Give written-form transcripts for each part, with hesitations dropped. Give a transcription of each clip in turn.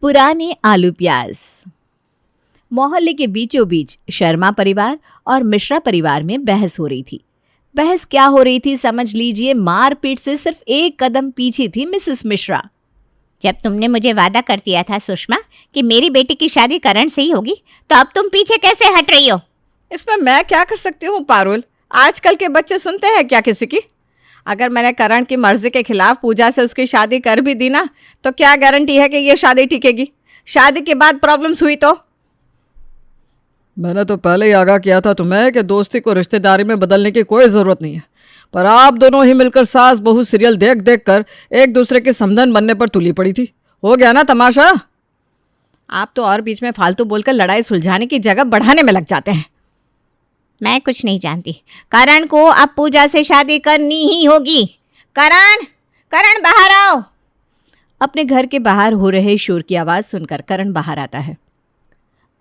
पुराने आलू प्याज। मोहल्ले के बीचों बीच शर्मा परिवार और मिश्रा परिवार में बहस हो रही थी। बहस क्या हो रही थी समझ लीजिए, मारपीट से सिर्फ एक कदम पीछे थी मिसेस मिश्रा। जब तुमने मुझे वादा कर दिया था सुषमा कि मेरी बेटी की शादी करण से ही होगी, तो अब तुम पीछे कैसे हट रही हो? इसमें मैं क्या कर सकती हूँ पारुल? आजकल के बच्चे सुनते हैं क्या किसी की? अगर मैंने करण की मर्जी के खिलाफ पूजा से उसकी शादी कर भी दी ना, तो क्या गारंटी है कि ये शादी टिकेगी? शादी के बाद प्रॉब्लम्स हुई तो? मैंने तो पहले ही आगाह किया था तुम्हें कि दोस्ती को रिश्तेदारी में बदलने की कोई ज़रूरत नहीं है, पर आप दोनों ही मिलकर सास बहू सीरियल देख देख कर एक दूसरे के समधन बनने पर तुली पड़ी थी। हो गया ना तमाशा? आप तो और बीच में फालतू बोलकर लड़ाई सुलझाने की जगह बढ़ाने में लग जाते हैं। मैं कुछ नहीं जानती। करण को अब पूजा से शादी करनी ही होगी। करण, करण बाहर आओ। अपने घर के बाहर हो रहे शोर की आवाज सुनकर करण बाहर आता है।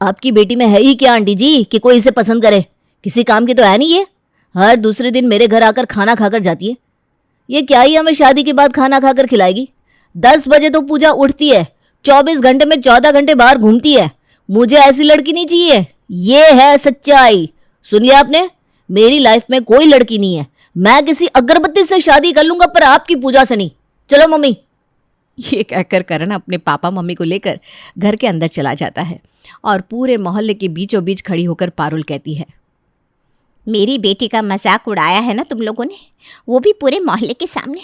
आपकी बेटी में है ही क्या आंटी जी कि कोई इसे पसंद करे? किसी काम की तो है नहीं ये। हर दूसरे दिन मेरे घर आकर खाना खाकर जाती है। ये क्या ही हमें शादी के बाद खाना खाकर खिलाएगी? 10 बजे तो पूजा उठती है, 24 घंटे में 14 घंटे बाहर घूमती है। मुझे ऐसी लड़की नहीं चाहिए। ये है सच्चाई। सुन लिया आपने? मेरी लाइफ में कोई लड़की नहीं है। मैं किसी अगरबत्ती से शादी कर लूंगा, पर आपकी पूजा से नहीं। चलो मम्मी। ये कहकर करण अपने पापा मम्मी को लेकर घर के अंदर चला जाता है और पूरे मोहल्ले के बीचों बीच खड़ी होकर पारुल कहती है, मेरी बेटी का मजाक उड़ाया है ना तुम लोगों ने, वो भी पूरे मोहल्ले के सामने।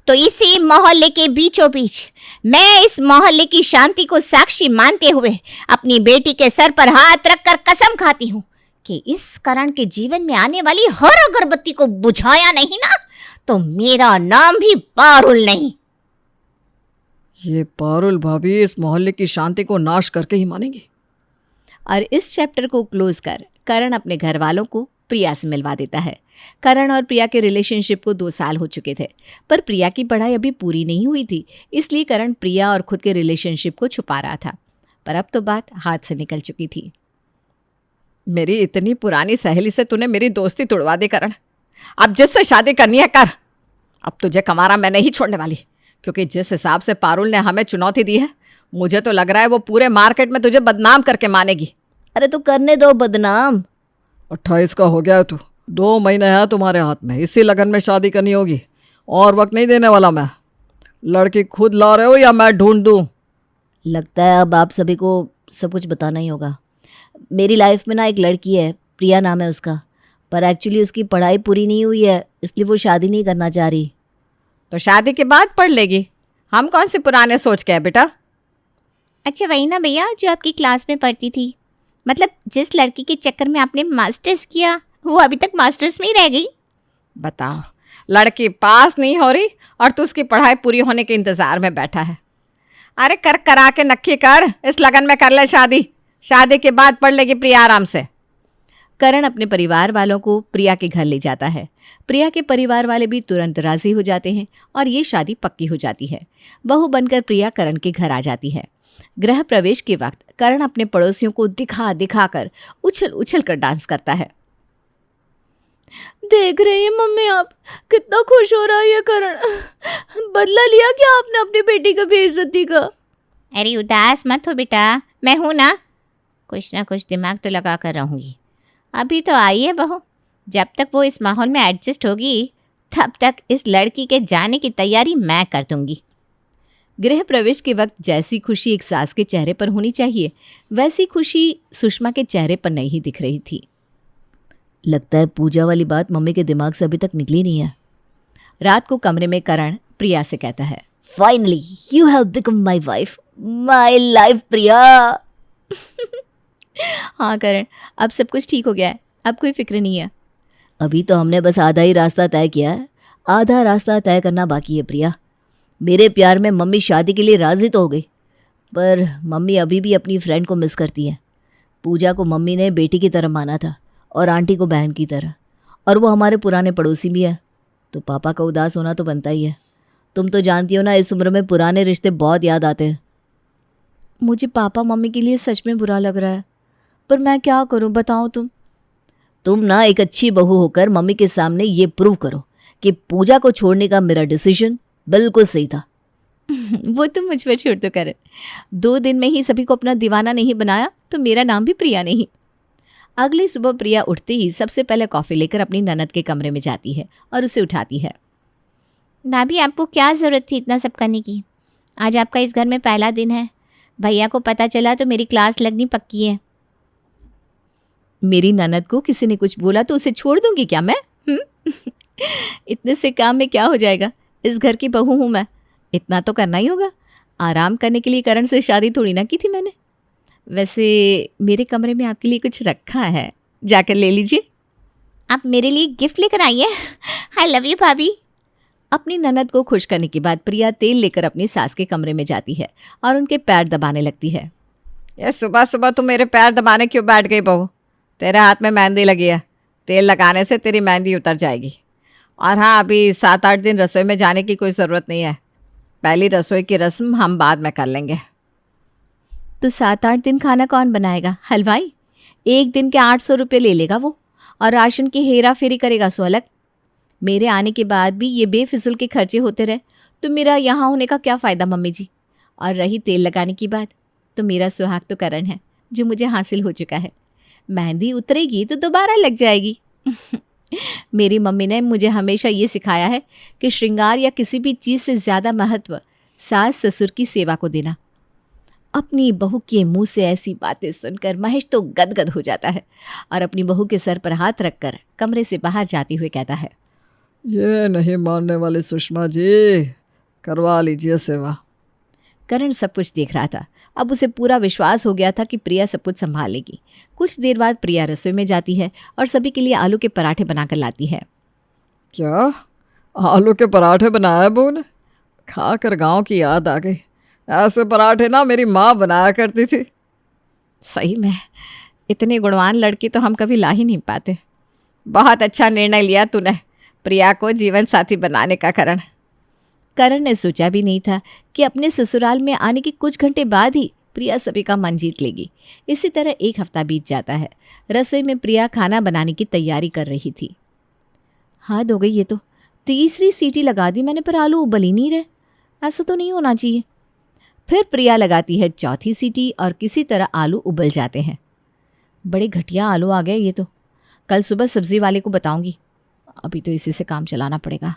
तो इसी मोहल्ले के बीचों बीच मैं इस मोहल्ले की शांति को साक्षी मानते हुए अपनी बेटी के सर पर हाथ रखकर कसम खाती हूँ कि इस करण के जीवन में आने वाली हर अगरबत्ती को बुझाया नहीं ना, तो मेरा नाम भी पारुल नहीं। ये पारुल भाभी इस मोहल्ले की शांति को नाश करके ही मानेंगी। और इस चैप्टर को क्लोज कर करण अपने घर वालों को प्रिया से मिलवा देता है। करण और प्रिया के रिलेशनशिप को 2 साल हो चुके थे, पर प्रिया की पढ़ाई अभी पूरी नहीं हुई थी, इसलिए करण प्रिया और खुद के रिलेशनशिप को छुपा रहा था। पर अब तो बात हाथ से निकल चुकी थी। मेरी इतनी पुरानी सहेली से तूने मेरी दोस्ती तोड़वा दी करण। अब जिससे शादी करनी है कर। अब तुझे कमारा मैं नहीं छोड़ने वाली, क्योंकि जिस हिसाब से पारुल ने हमें चुनौती दी है, मुझे तो लग रहा है वो पूरे मार्केट में तुझे बदनाम करके मानेगी। अरे तो करने दो बदनाम। 28 का हो गया है तू, 2 महीने हैं तुम्हारे हाथ में। इसी लगन में शादी करनी होगी, और वक्त नहीं देने वाला मैं। लड़की खुद ला रहे हो या मैं ढूंढ दूँ? लगता है अब आप सभी को सब कुछ बताना ही होगा। मेरी लाइफ में ना एक लड़की है, प्रिया नाम है उसका, पर एक्चुअली उसकी पढ़ाई पूरी नहीं हुई है, इसलिए वो शादी नहीं करना चाह रही। तो शादी के बाद पढ़ लेगी। हम कौन से पुराने सोच के है बेटा? अच्छा वही ना भैया जो आपकी क्लास में पढ़ती थी, मतलब जिस लड़की के चक्कर में आपने मास्टर्स किया वो अभी तक मास्टर्स में ही रह गई। बताओ, लड़की पास नहीं हो रही और तू उसकी पढ़ाई पूरी होने के इंतजार में बैठा है। अरे कर करा के नक्की कर, इस लगन में कर ले शादी। शादी के बाद पढ़ लेगी प्रिया आराम से। करण अपने परिवार वालों को प्रिया के घर ले जाता है। प्रिया के परिवार वाले भी तुरंत राजी हो जाते हैं और ये शादी पक्की हो जाती है। बहू बनकर प्रिया करण के घर आ जाती है। गृह प्रवेश के वक्त करण अपने पड़ोसियों को दिखा दिखा कर उछल उछल कर डांस करता है। देख रही है मम्मी आप, कितना खुश हो रहा है ये करण। बदला लिया क्या आपने अपनी बेटी का बेइज्जती का? अरे उदास मत हो बेटा, मैं हूं ना, कुछ ना कुछ दिमाग तो लगा कर रहूंगी। अभी तो आई है बहू, जब तक वो इस माहौल में एडजस्ट होगी तब तक इस लड़की के जाने की तैयारी मैं कर दूंगी। गृह प्रवेश के वक्त जैसी खुशी एक सास के चेहरे पर होनी चाहिए, वैसी खुशी सुषमा के चेहरे पर नहीं दिख रही थी। लगता है पूजा वाली बात मम्मी के दिमाग से अभी तक निकली नहीं है। रात को कमरे में करण प्रिया से कहता है, finally you have become my wife, my life Priya. हाँ करण, अब सब कुछ ठीक हो गया है, अब कोई फिक्र नहीं है। अभी तो हमने बस आधा ही रास्ता तय किया है, आधा रास्ता तय करना बाकी है प्रिया। मेरे प्यार में मम्मी शादी के लिए राजी तो हो गई, पर मम्मी अभी भी अपनी फ्रेंड को मिस करती है। पूजा को मम्मी ने बेटी की तरह माना था और आंटी को बहन की तरह, और वो हमारे पुराने पड़ोसी भी है, तो पापा का उदास होना तो बनता ही है। तुम तो जानती हो ना, इस उम्र में पुराने रिश्ते बहुत याद आते हैं। मुझे पापा मम्मी के लिए सच में बुरा लग रहा है, पर मैं क्या करूं बताओ तुम ना एक अच्छी बहू होकर मम्मी के सामने ये प्रूव करो कि पूजा को छोड़ने का मेरा डिसीजन बिल्कुल सही था। वो तुम मुझ पर छोड़ दो करण। 2 दिन में ही सभी को अपना दीवाना नहीं बनाया तो मेरा नाम भी प्रिया नहीं। अगली सुबह प्रिया उठते ही सबसे पहले कॉफ़ी लेकर अपनी ननद के कमरे में जाती है और उसे उठाती है। भाभी आपको क्या ज़रूरत थी इतना सब करने की? आज आपका इस घर में पहला दिन है। भैया को पता चला तो मेरी क्लास लगनी पक्की है। मेरी ननद को किसी ने कुछ बोला तो उसे छोड़ दूंगी क्या मैं? इतने से काम में क्या हो जाएगा? इस घर की बहू हूँ मैं, इतना तो करना ही होगा। आराम करने के लिए करण से शादी थोड़ी ना की थी मैंने। वैसे मेरे कमरे में आपके लिए कुछ रखा है, जाकर ले लीजिए। आप मेरे लिए गिफ्ट लेकर आई है। आई लव यू भाभी। अपनी ननद को खुश करने के बाद प्रिया तेल लेकर अपनी सास के कमरे में जाती है और उनके पैर दबाने लगती है। ये सुबह सुबह तू मेरे पैर दबाने क्यों बैठ गई बहू? तेरे हाथ में मेहंदी लगी है, तेल लगाने से तेरी मेहंदी उतर जाएगी। और हाँ, अभी 7-8 दिन रसोई में जाने की कोई ज़रूरत नहीं है। पहली रसोई की रस्म हम बाद में कर लेंगे। तो 7-8 दिन खाना कौन बनाएगा? हलवाई 1 दिन के 800 रुपये ले लेगा वो, और राशन की हेरा फेरी करेगा सो अलग। मेरे आने के बाद भी ये बेफिजूल के खर्चे होते रहे तो मेरा यहाँ होने का क्या फ़ायदा मम्मी जी। और रही तेल लगाने की बात, तो मेरा सुहाग तो करण है जो मुझे हासिल हो चुका है। मेहंदी उतरेगी तो दोबारा लग जाएगी। मेरी मम्मी ने मुझे हमेशा ये सिखाया है कि श्रृंगार या किसी भी चीज़ से ज़्यादा महत्व सास ससुर की सेवा को देना। अपनी बहू के मुंह से ऐसी बातें सुनकर महेश तो गदगद हो जाता है और अपनी बहू के सर पर हाथ रखकर कमरे से बाहर जाते हुए कहता है, ये नहीं मानने वाली सुषमा जी, करवा लीजिए सेवा। करण सब कुछ देख रहा था। अब उसे पूरा विश्वास हो गया था कि प्रिया सब कुछ संभाल लेगी। कुछ देर बाद प्रिया रसोई में जाती है और सभी के लिए आलू के पराठे बनाकर लाती है। क्या आलू के पराठे बनाए बहू ने? खाकर गांव की याद आ गई। ऐसे पराठे ना मेरी माँ बनाया करती थी। सही में इतने गुणवान लड़की तो हम कभी ला ही नहीं पाते। बहुत अच्छा निर्णय लिया तूने प्रिया को जीवन साथी बनाने का। करण ने सोचा भी नहीं था कि अपने ससुराल में आने के कुछ घंटे बाद ही प्रिया सभी का मन जीत लेगी। इसी तरह 1 हफ्ता बीत जाता है। रसोई में प्रिया खाना बनाने की तैयारी कर रही थी। हद हो गई ये तो, 3री सीटी लगा दी मैंने पर आलू उबल ही नहीं रहे। ऐसा तो नहीं होना चाहिए। फिर प्रिया लगाती है 4थी सीटी और किसी तरह आलू उबल जाते हैं। बड़े घटिया आलू आ गए ये तो। कल सुबह सब्जी वाले को बताऊंगी। अभी तो इसी से काम चलाना पड़ेगा।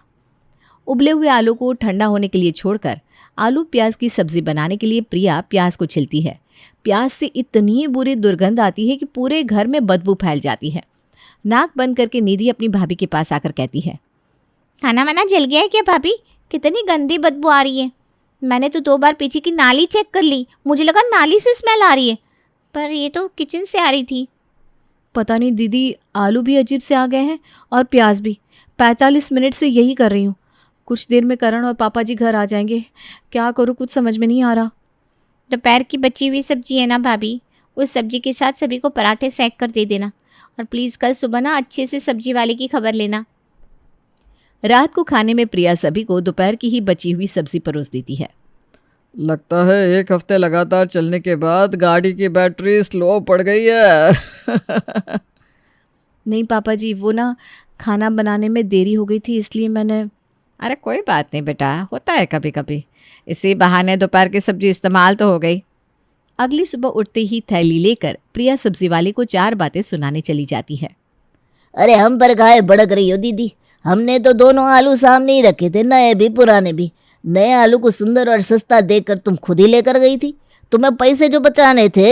उबले हुए आलू को ठंडा होने के लिए छोड़कर आलू प्याज की सब्जी बनाने के लिए प्रिया प्याज को छिलती है। प्याज से इतनी बुरी दुर्गंध आती है कि पूरे घर में बदबू फैल जाती है। नाक बंद करके निधि अपनी भाभी के पास आकर कहती है, खाना वाना जल गया है क्या भाभी? कितनी गंदी बदबू आ रही है। मैंने तो 2 बार पीछे की नाली चेक कर ली, मुझे लगा नाली से स्मेल आ रही है, पर ये तो किचन से आ रही थी। पता नहीं दीदी, आलू भी अजीब से आ गए हैं और प्याज भी। 45 मिनट से यही कर रही हूँ। कुछ देर में करण और पापा जी घर आ जाएंगे। क्या करूँ, कुछ समझ में नहीं आ रहा। दोपहर की बची हुई सब्जी है ना भाभी, उस सब्जी के साथ सभी को पराठे सेक कर दे देना। और प्लीज़ कल सुबह ना अच्छे से सब्जी वाले की खबर लेना। रात को खाने में प्रिया सभी को दोपहर की ही बची हुई सब्जी परोस देती है। लगता है 1 हफ्ते लगातार चलने के बाद गाड़ी की बैटरी स्लो पड़ गई है। नहीं पापा जी, वो ना खाना बनाने में देरी हो गई थी इसलिए मैंने। अरे कोई बात नहीं बेटा, होता है कभी कभी। इसी बहाने दोपहर की सब्जी इस्तेमाल तो हो गई। अगली सुबह उठते ही थैली लेकर प्रिया सब्जी वाले को 4 बातें सुनाने चली जाती है। अरे हम पर काहे भड़क रही हो दीदी? हमने तो दोनों आलू सामने ही रखे थे, नए भी पुराने भी। नए आलू को सुंदर और सस्ता देखकर तुम खुद ही लेकर गई थी। तुम्हें पैसे जो बचाने थे।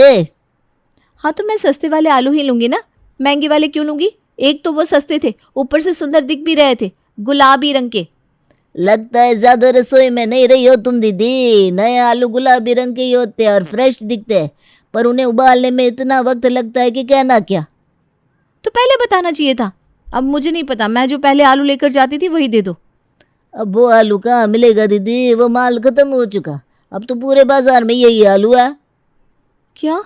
हाँ तो मैं सस्ते वाले आलू ही लूँगी ना, महंगे वाले क्यों लूँगी? एक तो वो सस्ते थे, ऊपर से सुंदर दिख भी रहे थे, गुलाबी रंग के। लगता है ज्यादा रसोई में नहीं रही हो तुम दीदी। नए आलू गुलाबी रंग के ही होते हैं और फ्रेश दिखते हैं, पर उन्हें उबालने में इतना वक्त लगता है कि कहना क्या। तो पहले बताना चाहिए था। अब मुझे नहीं पता, मैं जो पहले आलू लेकर जाती थी वही दे दो। अब वो आलू कहाँ मिलेगा दीदी, वो माल खत्म हो चुका। अब तो पूरे बाजार में यही आलू है। क्या?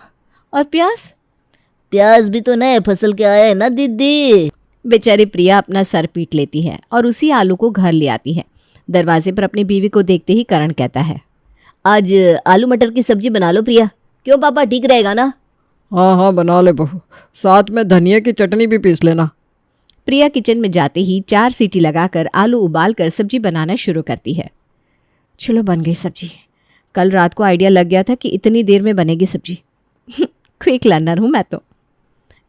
और प्याज? प्याज भी तो नए फसल के आए हैं ना दीदी। बेचारी प्रिया अपना सर पीट लेती है और उसी आलू को घर ले आती है। दरवाजे पर अपनी बीवी को देखते ही करण कहता है, आज आलू मटर की सब्जी बना लो प्रिया। क्यों पापा, ठीक रहेगा ना? हाँ हाँ बना ले बहू, साथ में धनिया की चटनी भी पीस लेना। प्रिया किचन में जाते ही 4 सीटी लगाकर आलू उबालकर सब्जी बनाना शुरू करती है। चलो बन गई सब्जी। कल रात को आइडिया लग गया था कि इतनी देर में बनेगी सब्जी। क्विक लर्नर हूँ मैं तो।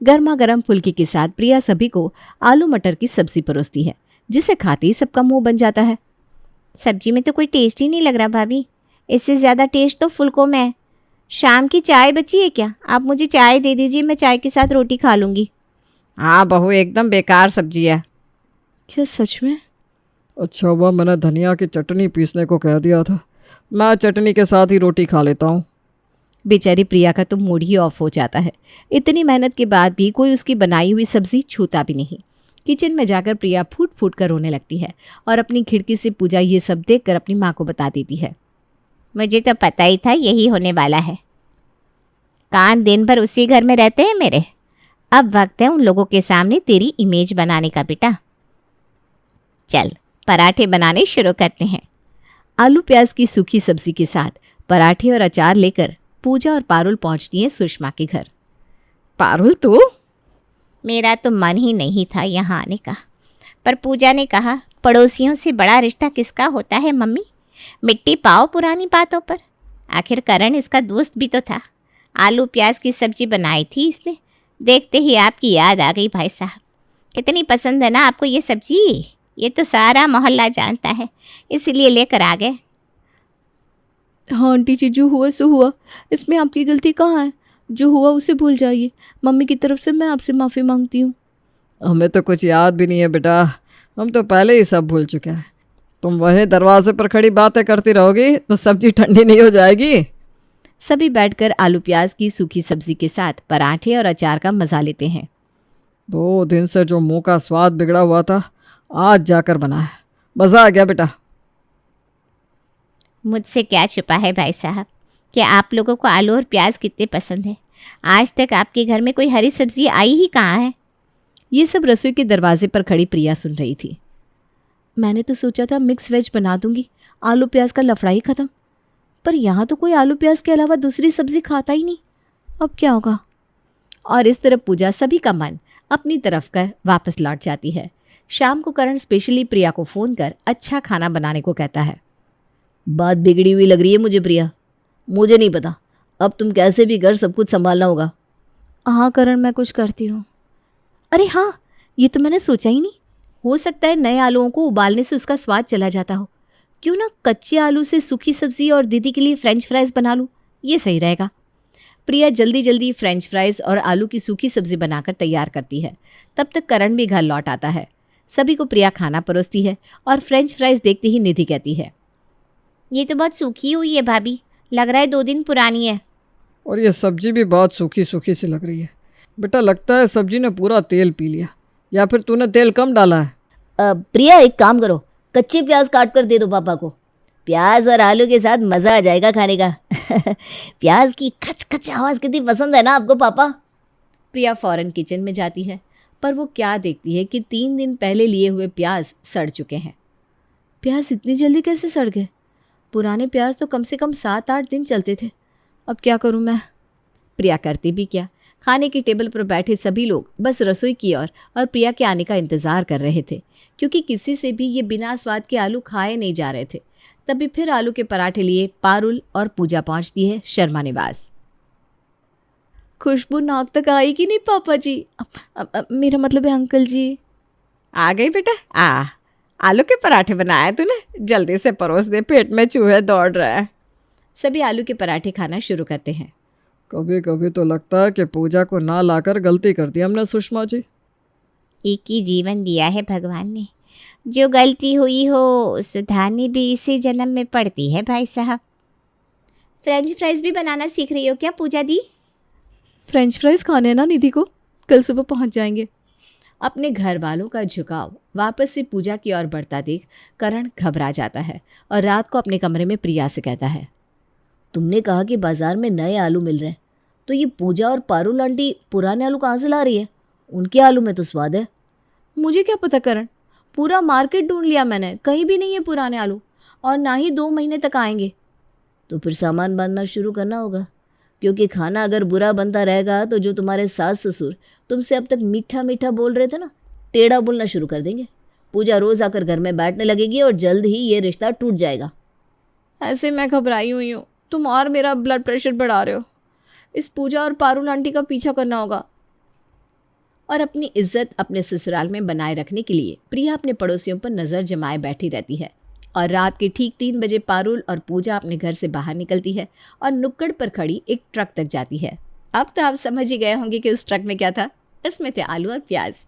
गर्मा गर्म फुल्की के साथ प्रिया सभी को आलू मटर की सब्जी परोसती है, जिसे खाते ही सबका मुंह बन जाता है। सब्जी में तो कोई टेस्ट ही नहीं लग रहा भाभी, इससे ज़्यादा टेस्ट तो फुल्कों में है। शाम की चाय बची है क्या? आप मुझे चाय दे दीजिए, मैं चाय के साथ रोटी खा लूँगी। हाँ बहू, एकदम बेकार सब्जी है। क्या सच में? अच्छा हुआ मैंने धनिया की चटनी पीसने को कह दिया था, मैं चटनी के साथ ही रोटी खा लेता हूँ। बेचारी प्रिया का तो मूड ही ऑफ हो जाता है। इतनी मेहनत के बाद भी कोई उसकी बनाई हुई सब्जी छूता भी नहीं। किचन में जाकर प्रिया फूट फूट कर रोने लगती है और अपनी खिड़की से पूजा ये सब देखकर अपनी माँ को बता देती है। मुझे तो पता ही था यही होने वाला है। कान दिन भर उसी घर में रहते हैं मेरे। अब वक्त है उन लोगों के सामने तेरी इमेज बनाने का बेटा। चल पराठे बनाने शुरू करते हैं। आलू प्याज की सूखी सब्जी के साथ पराठे और अचार लेकर पूजा और पारुल पहुंचती हैं सुषमा के घर। पारुल तू? मेरा तो मन ही नहीं था यहाँ आने का, पर पूजा ने कहा पड़ोसियों से बड़ा रिश्ता किसका होता है मम्मी, मिट्टी पाओ पुरानी बातों पर। आखिर करण इसका दोस्त भी तो था। आलू प्याज की सब्जी बनाई थी इसने, देखते ही आपकी याद आ गई भाई साहब। कितनी पसंद है ना आपको ये सब्जी, ये तो सारा मोहल्ला जानता है, इसीलिए लेकर आ गए। हाँ आंटी जी, जो हुआ सो हुआ, इसमें आपकी गलती कहाँ है? जो हुआ उसे भूल जाइए। मम्मी की तरफ से मैं आपसे माफ़ी मांगती हूँ। हमें तो कुछ याद भी नहीं है बेटा, हम तो पहले ही सब भूल चुके हैं। तुम वहीं दरवाजे पर खड़ी बातें करती रहोगी तो सब्जी ठंडी नहीं हो जाएगी। सभी बैठकर आलू प्याज की सूखी सब्जी के साथ पराठे और अचार का मज़ा लेते हैं। 2 दिन से जो मुंह का स्वाद बिगड़ा हुआ था, आज जाकर बना है, मज़ा आ गया बेटा। मुझसे क्या छुपा है भाई साहब, क्या आप लोगों को आलू और प्याज कितने पसंद है? आज तक आपके घर में कोई हरी सब्जी आई ही कहाँ है? ये सब रसोई के दरवाजे पर खड़ी प्रिया सुन रही थी। मैंने तो सोचा था मिक्स वेज बना दूंगी, आलू प्याज का लफड़ा ही ख़त्म। पर यहाँ तो कोई आलू प्याज के अलावा दूसरी सब्जी खाता ही नहीं। अब क्या होगा? और इस तरफ पूजा सभी का मन अपनी तरफ कर वापस लौट जाती है। शाम को करण स्पेशली प्रिया को फ़ोन कर अच्छा खाना बनाने को कहता है। बात बिगड़ी हुई लग रही है मुझे प्रिया, मुझे नहीं पता, अब तुम कैसे भी घर सब कुछ संभालना होगा। हाँ करण, मैं कुछ करती हूँ। अरे हाँ, ये तो मैंने सोचा ही नहीं। हो सकता है नए आलूओं को उबालने से उसका स्वाद चला जाता हो। क्यों ना कच्चे आलू से सूखी सब्जी और दीदी के लिए फ्रेंच फ्राइज़ बना लूँ, ये सही रहेगा। प्रिया जल्दी जल्दी फ्रेंच फ्राइज़ और आलू की सूखी सब्जी बनाकर तैयार करती है। तब तक करण भी घर लौट आता है। सभी को प्रिया खाना परोसती है और फ्रेंच फ्राइज़ देखते ही निधि कहती है, ये तो बहुत सूखी हुई है भाभी, लग रहा है 2 दिन पुरानी है। और ये सब्जी भी बहुत सूखी सूखी सी लग रही है बेटा, लगता है सब्जी ने पूरा तेल पी लिया, या फिर तूने तेल कम डाला है। प्रिया एक काम करो, कच्चे प्याज काट कर दे दो पापा को, प्याज और आलू के साथ मज़ा आ जाएगा खाने का। प्याज की खच खच आवाज़ कितनी पसंद है ना आपको पापा। प्रिया फौरन किचन में जाती है, पर वो क्या देखती है कि 3 दिन पहले लिए हुए प्याज सड़ चुके हैं। प्याज इतनी जल्दी कैसे सड़ गए? पुराने प्याज तो कम से कम 7-8 दिन चलते थे। अब क्या करूं मैं? प्रिया करती भी क्या? खाने की टेबल पर बैठे सभी लोग बस रसोई की ओर और प्रिया के आने का इंतज़ार कर रहे थे, क्योंकि किसी से भी ये बिना स्वाद के आलू खाए नहीं जा रहे थे। तभी फिर आलू के पराठे लिए पारुल और पूजा पहुंचती है शर्मा निवास। खुशबू नाक तक आई कि नहीं पापा जी? मेरा मतलब है अंकल जी। आ गई बेटा, आ आलू के पराठे बनाए तूने, जल्दी से परोस दे, पेट में चूहे दौड़ रहा है। सभी आलू के पराठे खाना शुरू करते हैं। कभी कभी तो लगता है कि पूजा को ना लाकर गलती कर दी हमने सुषमा जी। एक ही जीवन दिया है भगवान ने, जो गलती हुई हो सुधारनी भी इसी जन्म में पड़ती है भाई साहब। फ्रेंच फ्राइज भी बनाना सीख रही हो क्या पूजा दी? फ्रेंच फ्राइज खाने हैं ना निधि को, कल सुबह पहुंच जाएंगे। अपने घर वालों का झुकाव वापस से पूजा की ओर बढ़ता देख करण घबरा जाता है और रात को अपने कमरे में प्रिया से कहता है, तुमने कहा कि बाजार में नए आलू मिल रहे हैं, तो ये पूजा और पारुल आंटी पुराने आलू कहाँ से ला रही है? उनके आलू में तो स्वाद है। मुझे क्या पता करण, पूरा मार्केट ढूंढ लिया मैंने, कहीं भी नहीं है पुराने आलू, और ना ही 2 महीने तक आएंगे। तो फिर सामान बांधना शुरू करना होगा, क्योंकि खाना अगर बुरा बनता रहेगा तो जो तुम्हारे सास ससुर तुमसे अब तक मीठा मीठा बोल रहे थे ना, टेढ़ा बोलना शुरू कर देंगे। पूजा रोज़ आकर घर में बैठने लगेगी और जल्द ही ये रिश्ता टूट जाएगा। ऐसे मैं घबराई हुई हूँ, तुम और मेरा ब्लड प्रेशर बढ़ा रहे हो। इस पूजा और पारुल आंटी का पीछा करना होगा। और अपनी इज्जत अपने ससुराल में बनाए रखने के लिए प्रिया अपने पड़ोसियों पर नज़र जमाए बैठी रहती है। और रात के ठीक 3 बजे पारुल और पूजा अपने घर से बाहर निकलती है और नुक्कड़ पर खड़ी एक ट्रक तक जाती है। अब तो आप समझ ही गए होंगे कि उस ट्रक में क्या था। इसमें थे आलू और प्याज।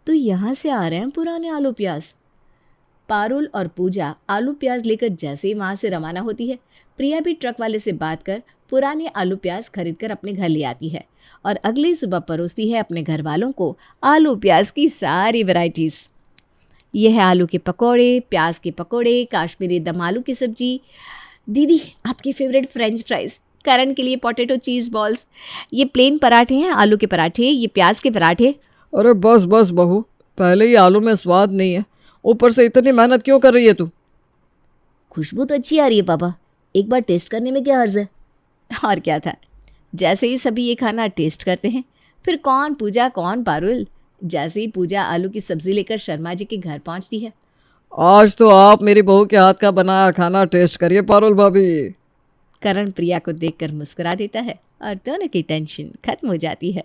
तो यहाँ से आ रहे हैं पुराने आलू प्याज। पारुल और पूजा आलू प्याज लेकर जैसे ही वहाँ से रवाना होती है, प्रिया भी ट्रक वाले से बात कर पुराने आलू प्याज खरीद कर अपने घर ले आती है और अगली सुबह परोसती है अपने घर वालों को आलू प्याज की सारी वैरायटीज़। यह है आलू के पकोड़े, प्याज के पकोड़े, काश्मीरी दम आलू की सब्जी, दीदी आपके फेवरेट फ्रेंच फ्राइज, करण के लिए पोटैटो चीज़ बॉल्स, ये प्लेन पराठे हैं, आलू के पराठे, ये प्याज के पराठे। अरे बस बस बहू, पहले ही आलू में स्वाद नहीं है, ऊपर से इतनी मेहनत क्यों कर रही है तू? खुशबू तो अच्छी आ रही है पापा, एक बार टेस्ट करने में क्या हर्ज है। और क्या था, जैसे ही सभी ये खाना टेस्ट करते हैं, फिर कौन पूजा कौन पारुल। जैसे ही पूजा आलू की सब्जी लेकर शर्मा जी के घर पहुंचती है, आज तो आप मेरी बहू के हाथ का बनाया खाना टेस्ट करिए पारुल भाभी। करण प्रिया को देखकर मुस्कुरा देता है और दोनों की टेंशन खत्म हो जाती है।